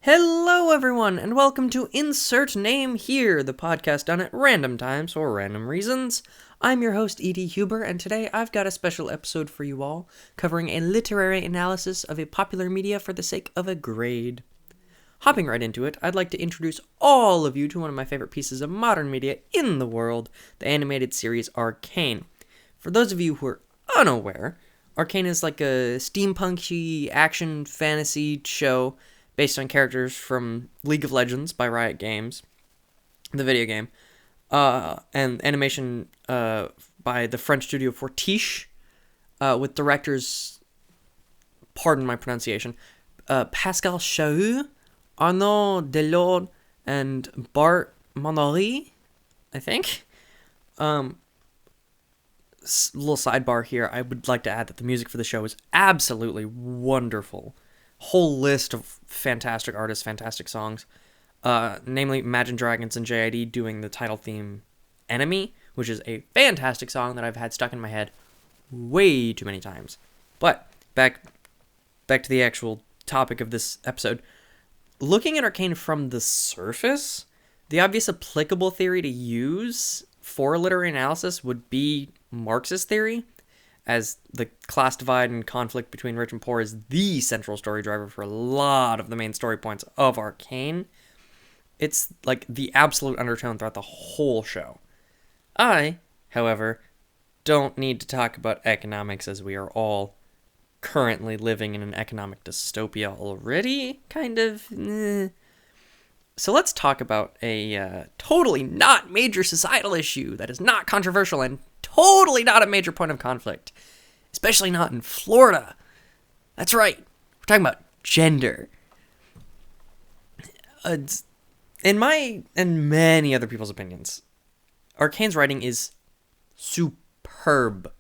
Hello, everyone, and welcome to Insert Name Here, the podcast done at random times for random reasons. I'm your host, E.D. Huber, and today I've got a special episode for you all, covering a literary analysis of a popular media for the sake of a grade. Hopping right into it, I'd like to introduce all of you to one of my favorite pieces of modern media in the world, the animated series Arcane. For those of you who are unaware, Arcane is like a steampunky action fantasy show based on characters from League of Legends by Riot Games, the video game, and animation by the French studio Fortiche, with directors, pardon my pronunciation, Pascal Chahut, Arnaud Delord, and Bart Monory, I think. Little sidebar here, I would like to add that the music for the show is absolutely wonderful. Whole list of fantastic artists, fantastic songs, namely Imagine Dragons and JID doing the title theme Enemy, which is a fantastic song that I've had stuck in my head way too many times. But back to the actual topic of this episode. Looking at Arcane from the surface, the obvious applicable theory to use for literary analysis would be Marxist theory, as the class divide and conflict between rich and poor is the central story driver for a lot of the main story points of Arcane. It's like the absolute undertone throughout the whole show. I, however, don't need to talk about economics, as we are all currently living in an economic dystopia already, kind of. So let's talk about a totally not major societal issue that is not controversial and totally not a major point of conflict, especially not in Florida. That's right, we're talking about gender. In my and many other people's opinions, Arcane's writing is superb.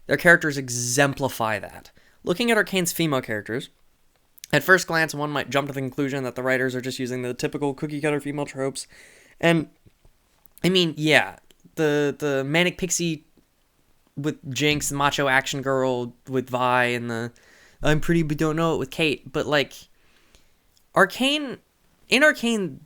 Their characters exemplify that. Looking at Arcane's female characters, at first glance, one might jump to the conclusion that the writers are just using the typical cookie-cutter female tropes. And, I mean, yeah, the manic pixie with Jinx, the macho action girl with Vi, and the I'm pretty but don't know it with Kate. But, like, in Arcane,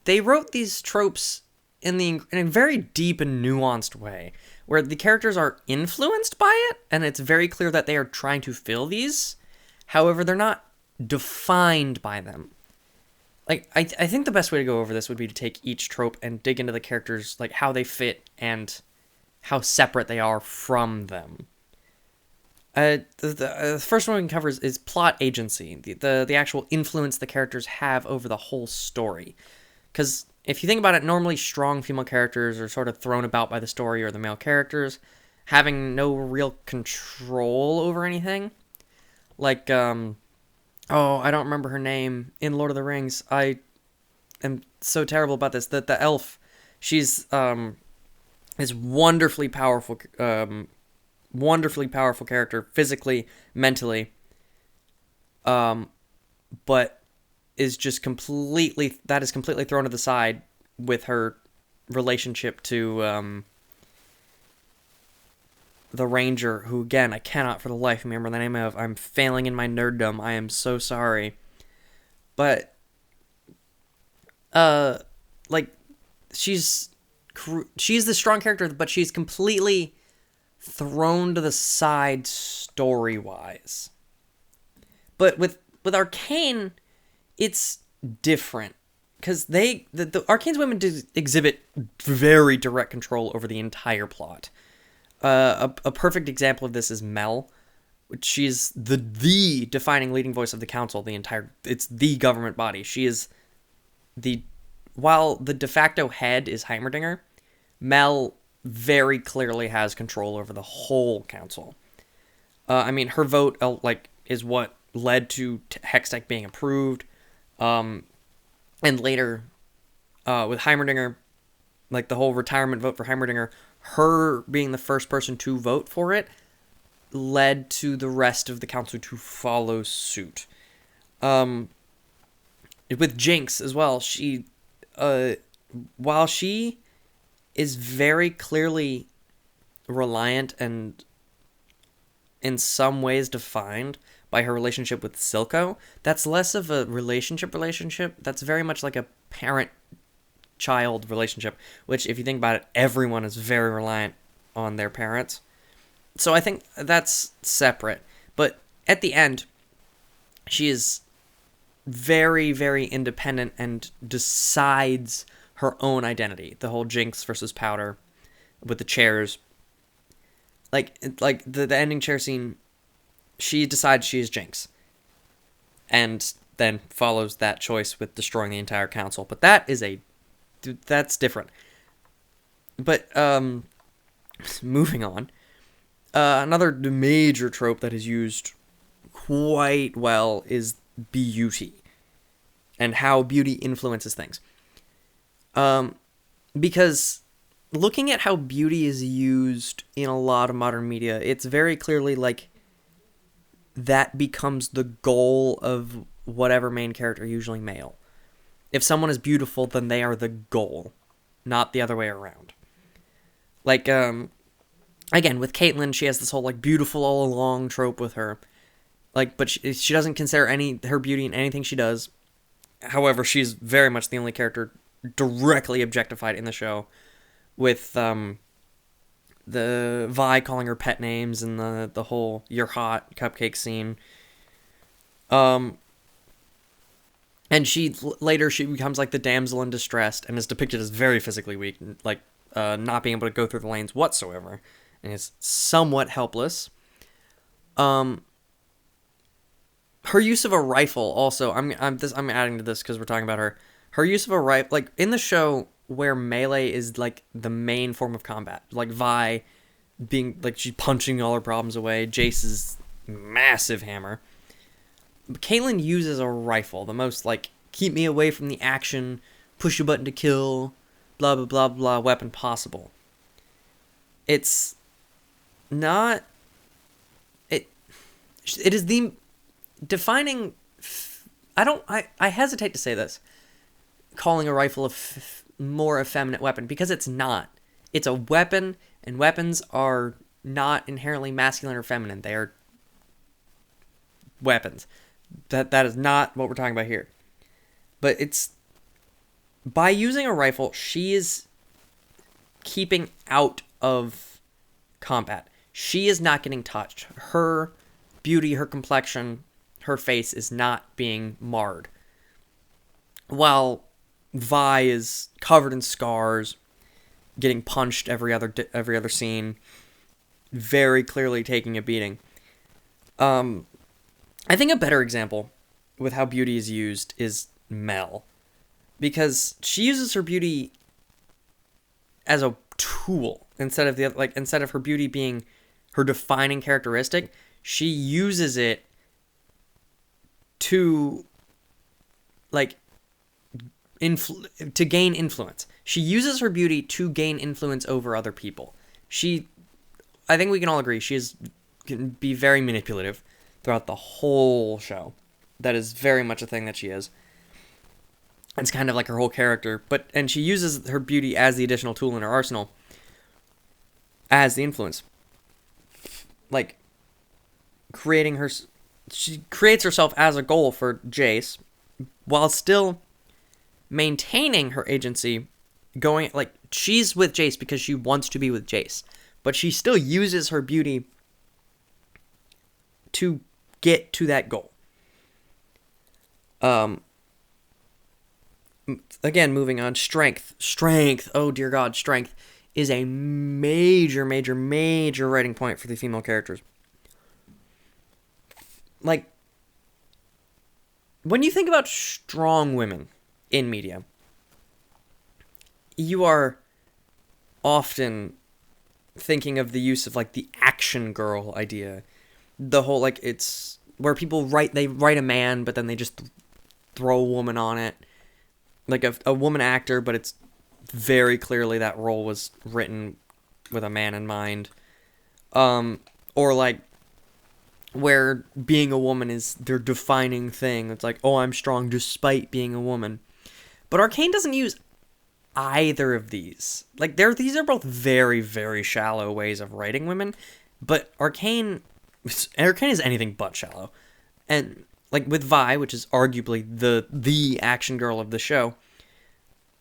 they wrote these tropes in a very deep and nuanced way, where the characters are influenced by it, and it's very clear that they are trying to fill these. However, they're not defined by them. Like, I think the best way to go over this would be to take each trope and dig into the characters, like how they fit and how separate they are from them. The first one we can cover is plot agency, the actual influence the characters have over the whole story. Because if you think about it, normally strong female characters are sort of thrown about by the story or the male characters, having no real control over anything. Like, I don't remember her name in Lord of the Rings. I am so terrible about this. The elf, she's this wonderfully powerful character, physically, mentally, but is just completely thrown to the side with her relationship to the ranger, who, again, I cannot for the life of me remember the name of. I'm failing in my nerddom. I am so sorry. But, she's the strong character, but she's completely thrown to the side story-wise. But with Arcane, it's different. Because the Arcane's women exhibit very direct control over the entire plot. A perfect example of this is Mel, which she's the defining leading voice of the council. It's the government body. She is while the de facto head is Heimerdinger, Mel very clearly has control over the whole council. Her vote is what led to Hextech being approved, and later with Heimerdinger, like the whole retirement vote for Heimerdinger, her being the first person to vote for it led to the rest of the council to follow suit. With Jinx as well, she, while she is very clearly reliant and in some ways defined by her relationship with Silco. That's less of a relationship. That's very much like a parent-child relationship, which, if you think about it, everyone is very reliant on their parents. So I think that's separate. But at the end, she is very, very independent and decides her own identity. The whole Jinx versus Powder with the chairs. Like the ending chair scene, she decides she is Jinx. And then follows that choice with destroying the entire council. But that's different. But, moving on. Another major trope that is used quite well is beauty. And how beauty influences things. Because looking at how beauty is used in a lot of modern media, it's very clearly like that becomes the goal of whatever main character, usually male. If someone is beautiful, then they are the goal, not the other way around. Like, again, with Caitlyn, she has this whole, like, beautiful all along trope with her. Like, but she doesn't consider her beauty in anything she does. However, she's very much the only character directly objectified in the show, with the Vi calling her pet names and the whole "you're hot" cupcake scene. And later she becomes like the damsel in distress and is depicted as very physically weak, like not being able to go through the lanes whatsoever, and is somewhat helpless. Her use of a rifle also. I'm adding to this because we're talking about her. Her use of a rifle, like in the show where melee is like the main form of combat, like Vi being like she's punching all her problems away, Jace's massive hammer. Caitlyn uses a rifle, the most like keep me away from the action, push a button to kill, blah blah blah blah weapon possible. It's not. It is the defining. I hesitate to say this, calling a rifle a more effeminate weapon, because it's not. It's a weapon, and weapons are not inherently masculine or feminine. They are weapons. That is not what we're talking about here. But it's by using a rifle, she is keeping out of combat. She is not getting touched. Her beauty, her complexion, her face is not being marred. While Vi is covered in scars, getting punched every other scene, very clearly taking a beating. I think a better example with how beauty is used is Mel, because she uses her beauty as a tool instead of her beauty being her defining characteristic. She uses it to to gain influence. She uses her beauty to gain influence over other people. I think we can all agree, can be very manipulative throughout the whole show. That is very much a thing that she is. It's kind of like her whole character, and she uses her beauty as the additional tool in her arsenal, as the influence. Like, she creates herself as a goal for Jace, while still maintaining her agency, she's with Jace because she wants to be with Jace, but she still uses her beauty to get to that goal. Again, moving on, strength, oh dear God, strength is a major writing point for the female characters. Like, when you think about strong women in media, you are often thinking of the use of, like, the action girl idea. The whole, like, it's where people write a man, but then they just throw a woman on it. Like a woman actor, but it's very clearly that role was written with a man in mind. Or, like, where being a woman is their defining thing. It's like, oh, I'm strong despite being a woman. But Arcane doesn't use either of these. Like, these are both very, very shallow ways of writing women, but Arcane is anything but shallow. And like with Vi, which is arguably the action girl of the show,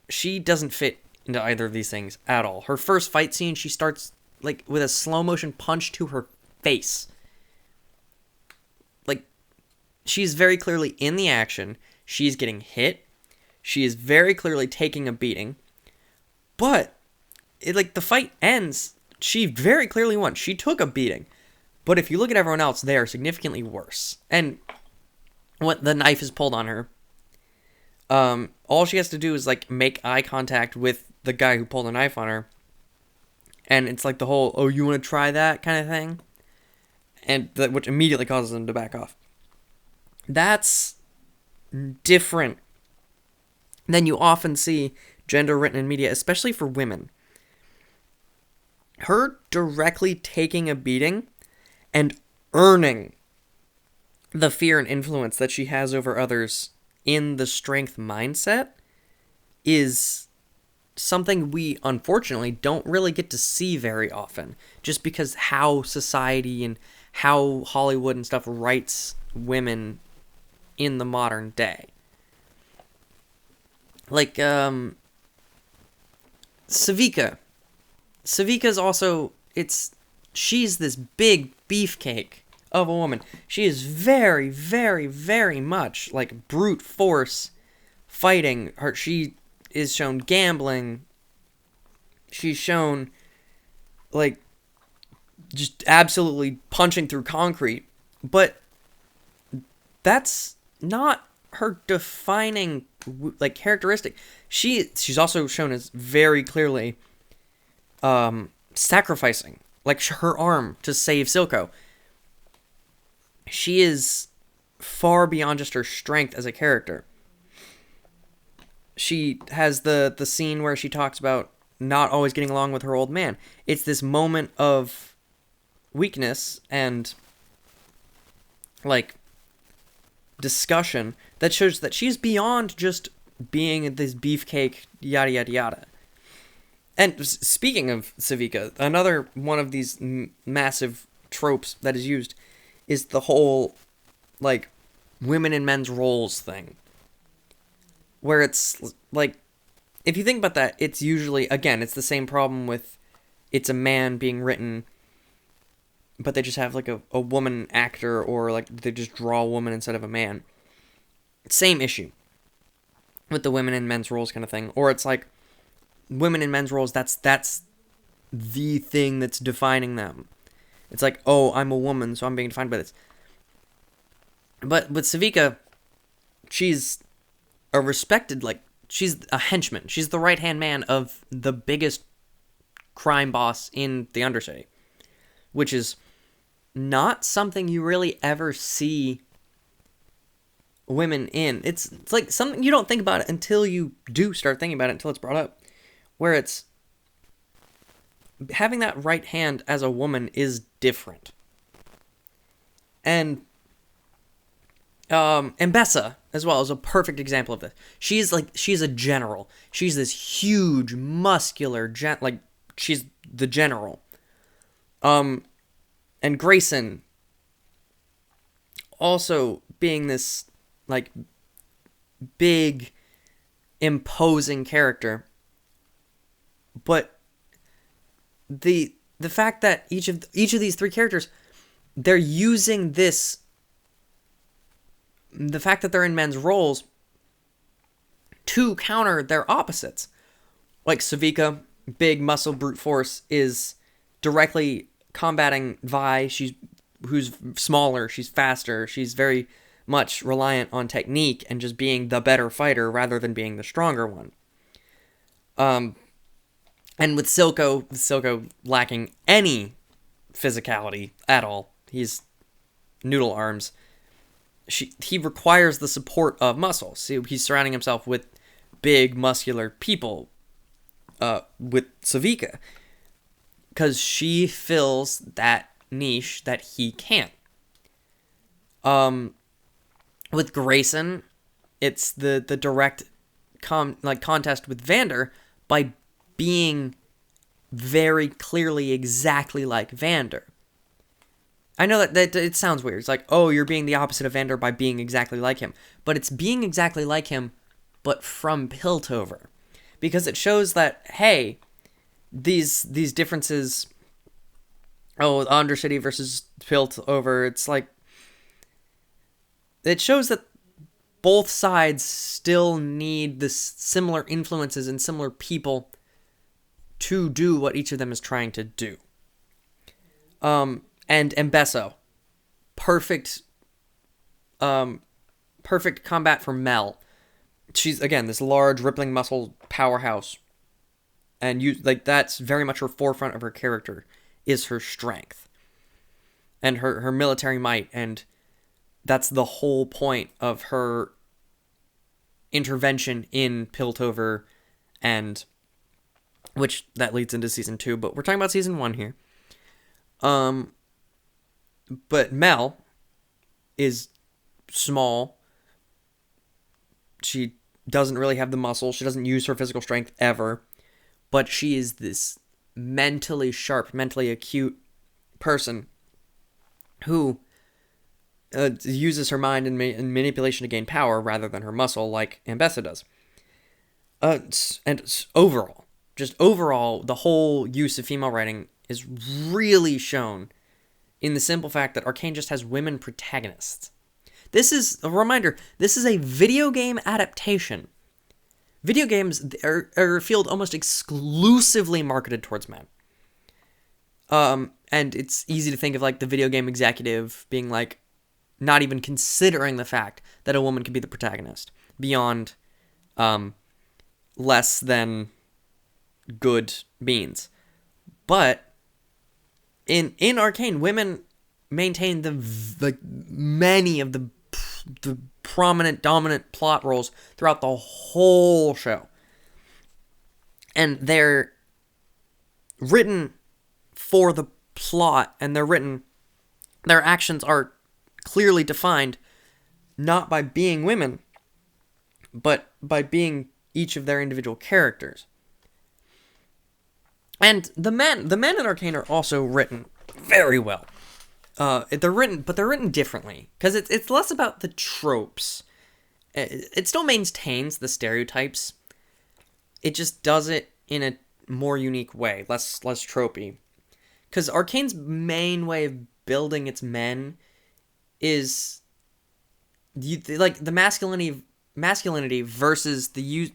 she doesn't fit into either of these things at all. Her first fight scene, she starts like with a slow motion punch to her face. Like, she's very clearly in the action. She's getting hit. She is very clearly taking a beating. But the fight ends. She very clearly won. She took a beating. But if you look at everyone else, they are significantly worse. And what the knife is pulled on her. All she has to do is like make eye contact with the guy who pulled the knife on her. And it's like the whole, oh, you want to try that kind of thing? And which immediately causes them to back off. That's different than you often see gender written in media, especially for women. Her directly taking a beating and earning the fear and influence that she has over others in the strength mindset is something we unfortunately don't really get to see very often, just because how society and how Hollywood and stuff writes women in the modern day. Like Savika is also, she's this big beefcake of a woman. She is very, very, very much like brute force fighting. She is shown gambling. She's shown like just absolutely punching through concrete. But that's not her defining like characteristic. She's also shown as very clearly sacrificing like her arm to save Silco. She is far beyond just her strength as a character. She has the scene where she talks about not always getting along with her old man. It's this moment of weakness and like discussion that shows that she's beyond just being this beefcake, yada yada yada. And speaking of Savika, another one of these massive tropes that is used is the whole like women in men's roles thing, where it's like, if you think about that, it's usually, again, it's the same problem with it's a man being written, but they just have like a woman actor, or like they just draw a woman instead of a man. Same issue with the women in men's roles kind of thing. Or it's like women in men's roles, that's the thing that's defining them. It's like, oh, I'm a woman, so I'm being defined by this. But with Savika, she's a respected, like, she's a henchman. She's the right-hand man of the biggest crime boss in the Undercity, which is not something you really ever see women in. It's like something you don't think about it until you do start thinking about it, until it's brought up, where it's having that right hand as a woman is different. And Mbessa as well is a perfect example of this. She's a general. She's this huge, muscular, she's the general. And Grayson also being this like big, imposing character. But the fact that each of these three characters, they're using this, the fact that they're in men's roles to counter their opposites. Like Savika, big muscle brute force, is directly combating Vi, who's smaller, she's faster, she's very much reliant on technique and just being the better fighter rather than being the stronger one. And with Silco lacking any physicality at all. He's noodle arms. He requires the support of muscle. So he's surrounding himself with big, muscular people with Savika, because she fills that niche that he can't. With Grayson, it's the direct contest with Vander by being very clearly exactly like Vander. I know that it sounds weird. It's like, oh, you're being the opposite of Vander by being exactly like him. But it's being exactly like him, but from Piltover. Because it shows that, hey, these differences, oh, Undercity versus Piltover, it's like, it shows that both sides still need the similar influences and similar people to do what each of them is trying to do. And Mbesso, perfect combat for Mel. She's, again, this large, rippling muscle powerhouse. And that's very much her forefront of her character, is her strength. And her military might. And that's the whole point of her intervention in Piltover, and which that leads into season 2, but we're talking about season 1 here. But Mel is small. She doesn't really have the muscle. She doesn't use her physical strength ever. But she is this mentally sharp, mentally acute person who uses her mind and manipulation to gain power rather than her muscle, like Mbesso does. And overall, the whole use of female writing is really shown in the simple fact that Arcane just has women protagonists. This is a reminder, this is a video game adaptation. Video games are a field almost exclusively marketed towards men. And it's easy to think of like the video game executive being like, not even considering the fact that a woman could be the protagonist beyond less than good means. But in Arcane, women maintain many of the prominent, dominant plot roles throughout the whole show. And they're written for the plot, and their actions are clearly defined not by being women, but by being each of their individual characters. And the men in Arcane are also written very well. They're written differently, because it's less about the tropes. It still maintains the stereotypes. It just does it in a more unique way, less tropey. Because Arcane's main way of building its men is the masculinity versus the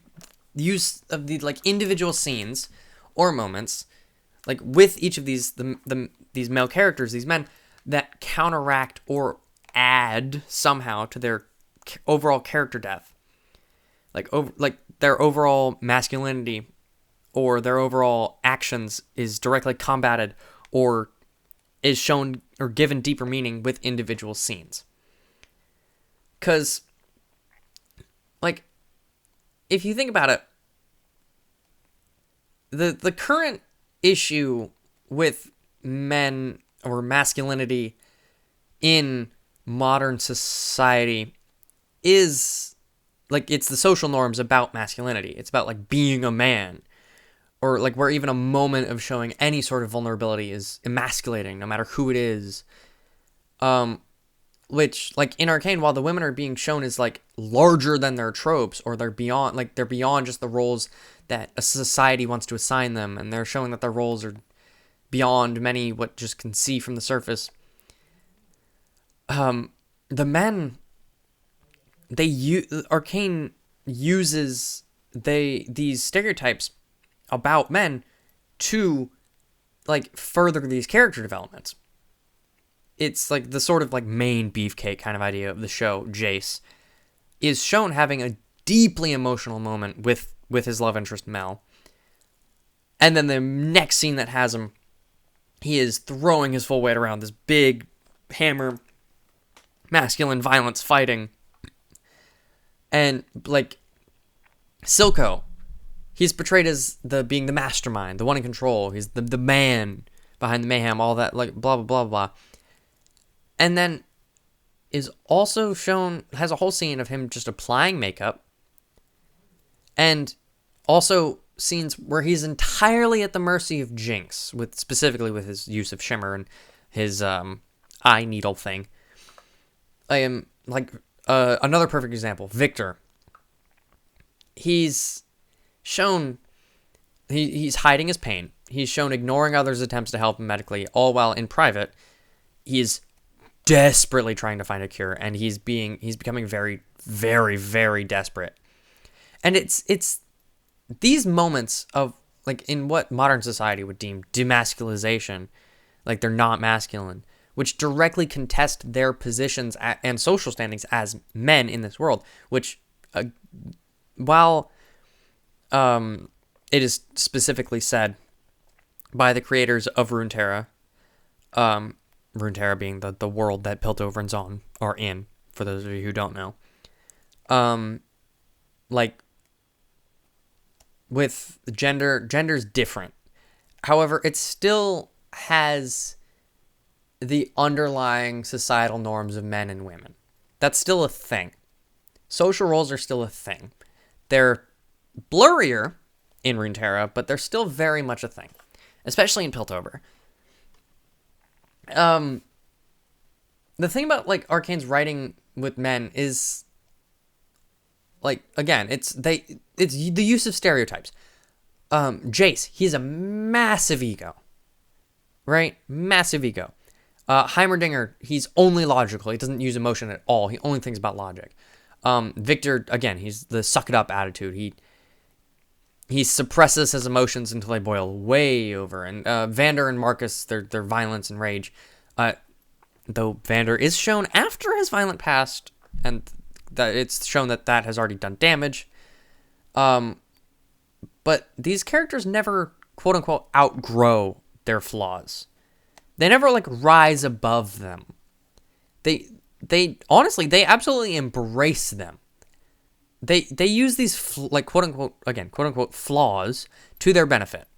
use of the like individual scenes or moments, like with each of these these male characters, these men, that counteract or add somehow to their overall character depth, like their overall masculinity or their overall actions is directly combated or is shown or given deeper meaning with individual scenes. Because, like, if you think about it, the current issue with men or masculinity in modern society is, like, it's the social norms about masculinity. It's about, like, being a man. Or, like, where even a moment of showing any sort of vulnerability is emasculating, no matter who it is. Which, like, in Arcane, while the women are being shown as, like, larger than their tropes, or they're beyond just the roles that a society wants to assign them, and they're showing that their roles are beyond many what just can see from the surface. The men, Arcane uses these stereotypes about men to, like, further these character developments. It's, like, the sort of, like, main beefcake kind of idea of the show, Jace, is shown having a deeply emotional moment with his love interest, Mel. And then the next scene that has him, he is throwing his full weight around this big hammer, masculine violence fighting. And, like, Silco, he's portrayed as being the mastermind, the one in control. He's the man behind the mayhem, all that, like, blah, blah, blah, blah. And then is also shown, has a whole scene of him just applying makeup. And also scenes where he's entirely at the mercy of Jinx, specifically with his use of shimmer and his eye needle thing. I am like another perfect example. Victor. He's shown he's hiding his pain. He's shown ignoring others' attempts to help him medically, all while in private, he's desperately trying to find a cure, and he's becoming very, very, very desperate. And it's these moments of, like, in what modern society would deem demasculization, like they're not masculine, which directly contest their positions and social standings as men in this world, which, while it is specifically said by the creators of Runeterra, Runeterra being the world that Piltover and Zon are in, for those of you who don't know, like, with gender's different. However, it still has the underlying societal norms of men and women. That's still a thing. Social roles are still a thing. They're blurrier in Runeterra, but they're still very much a thing, especially in Piltover. The thing about, like, Arcane's writing with men is, like, again, it's the use of stereotypes. Jace, he's a massive ego, right? Massive ego. Heimerdinger, he's only logical. He doesn't use emotion at all. He only thinks about logic. Victor, again, he's the suck it up attitude. He suppresses his emotions until they boil way over. And Vander and Marcus, their violence and rage, though Vander is shown after his violent past, and that it's shown that has already done damage. But these characters never, quote unquote, outgrow their flaws. They never, like, rise above them. They honestly, they absolutely embrace them. They use these, like, quote unquote, flaws to their benefit.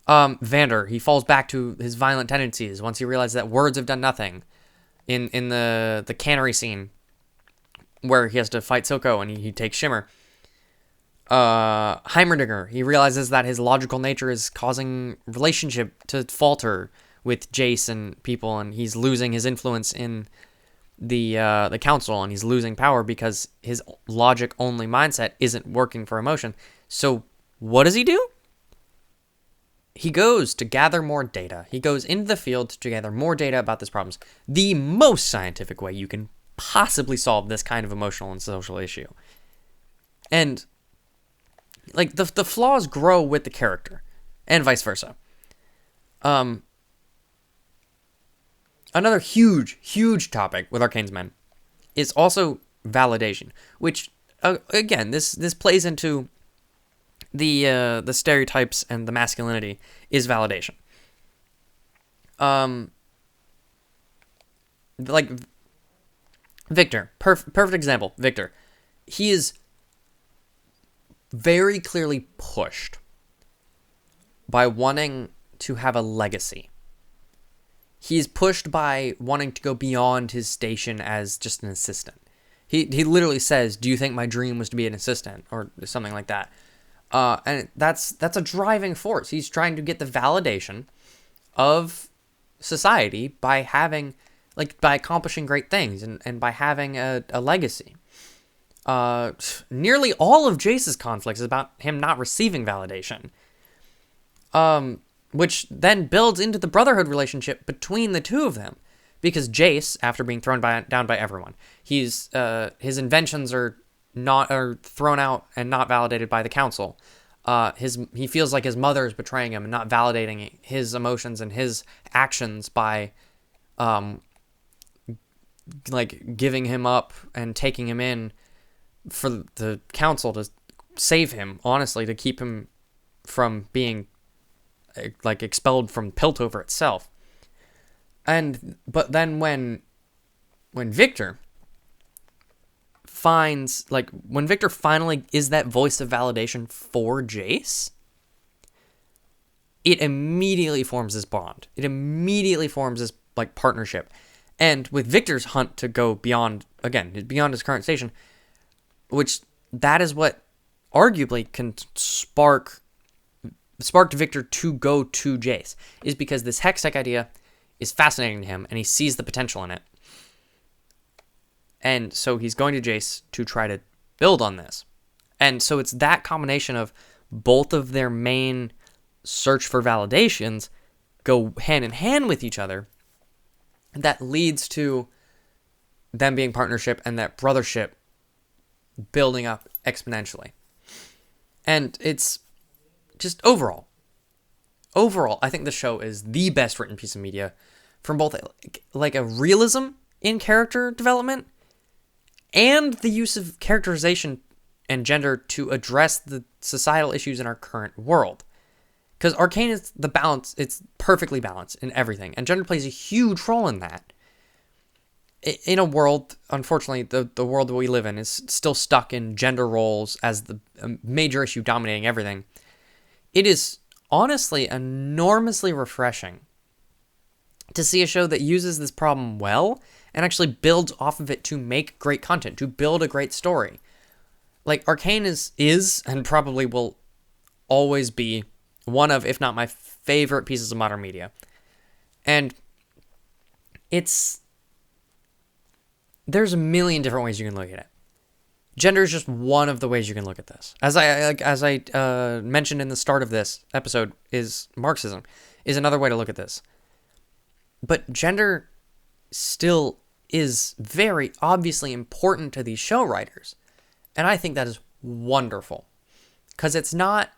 Vander, he falls back to his violent tendencies once he realizes that words have done nothing. In the cannery scene, where he has to fight Silco and he takes Shimmer. Heimerdinger, he realizes that his logical nature is causing relationship to falter with Jace and people, and he's losing his influence in the council, and he's losing power because his logic-only mindset isn't working for emotion. So what does he do? He goes to gather more data. He goes into the field to gather more data about these problems. The most scientific way you can possibly solve this kind of emotional and social issue. And, like, the flaws grow with the character, and vice versa. Another huge topic with Arcane's men is also validation, which, again, this plays into the stereotypes and the masculinity is validation. Like, Victor, perfect example. Victor, he is very clearly pushed by wanting to have a legacy. He's pushed by wanting to go beyond his station as just an assistant. He literally says, "Do you think my dream was to be an assistant?" or something like that. And that's a driving force. He's trying to get the validation of society by having, like, by accomplishing great things and by having a legacy. Nearly all of Jace's conflicts is about him not receiving validation. Which then builds into the brotherhood relationship between the two of them. Because Jace, after being thrown down by everyone, his inventions are thrown out and not validated by the council. He feels like his mother is betraying him and not validating his emotions and his actions by, like, giving him up and taking him in for the council to save him, honestly, to keep him from being, like, expelled from Piltover itself. But then when Victor finds, like, when Victor finally is that voice of validation for Jace, it immediately forms this bond. It immediately forms this, like, partnership. And with Victor's hunt to go beyond his current station, which that is what arguably can sparked Victor to go to Jace, is because this Hextech idea is fascinating to him, and he sees the potential in it. And so he's going to Jace to try to build on this. And so it's that combination of both of their main search for validations go hand in hand with each other that leads to them being partnership and that brothership building up exponentially. And it's just overall, I think the show is the best written piece of media from both like a realism in character development and the use of characterization and gender to address the societal issues in our current world. Because Arcane is the balance, it's perfectly balanced in everything, and gender plays a huge role in that. In a world, unfortunately, the world that we live in is still stuck in gender roles as the major issue dominating everything. It is honestly enormously refreshing to see a show that uses this problem well and actually builds off of it to make great content, to build a great story. Like, Arcane is and probably will always be one of, if not my favorite pieces of modern media. And there's a million different ways you can look at it. Gender is just one of the ways you can look at this. As I mentioned in the start of this episode, is Marxism is another way to look at this. But gender still is very obviously important to these show writers. And I think that is wonderful. Because it's not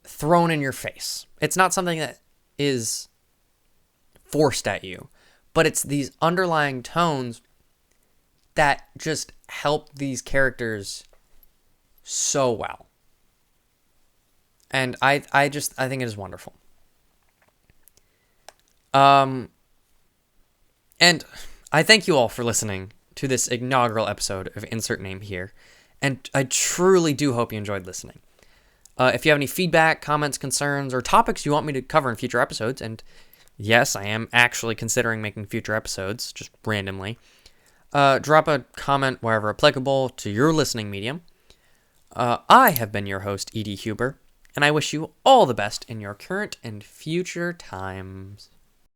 thrown in your face. It's not something that is forced at you. But it's these underlying tones that just help these characters so well. And I think it is wonderful. And I thank you all for listening to this inaugural episode of Insert Name Here. And I truly do hope you enjoyed listening. If you have any feedback, comments, concerns, or topics you want me to cover in future episodes, and yes, I am actually considering making future episodes, just randomly, drop a comment wherever applicable to your listening medium. I have been your host, E.D. Huber, and I wish you all the best in your current and future times.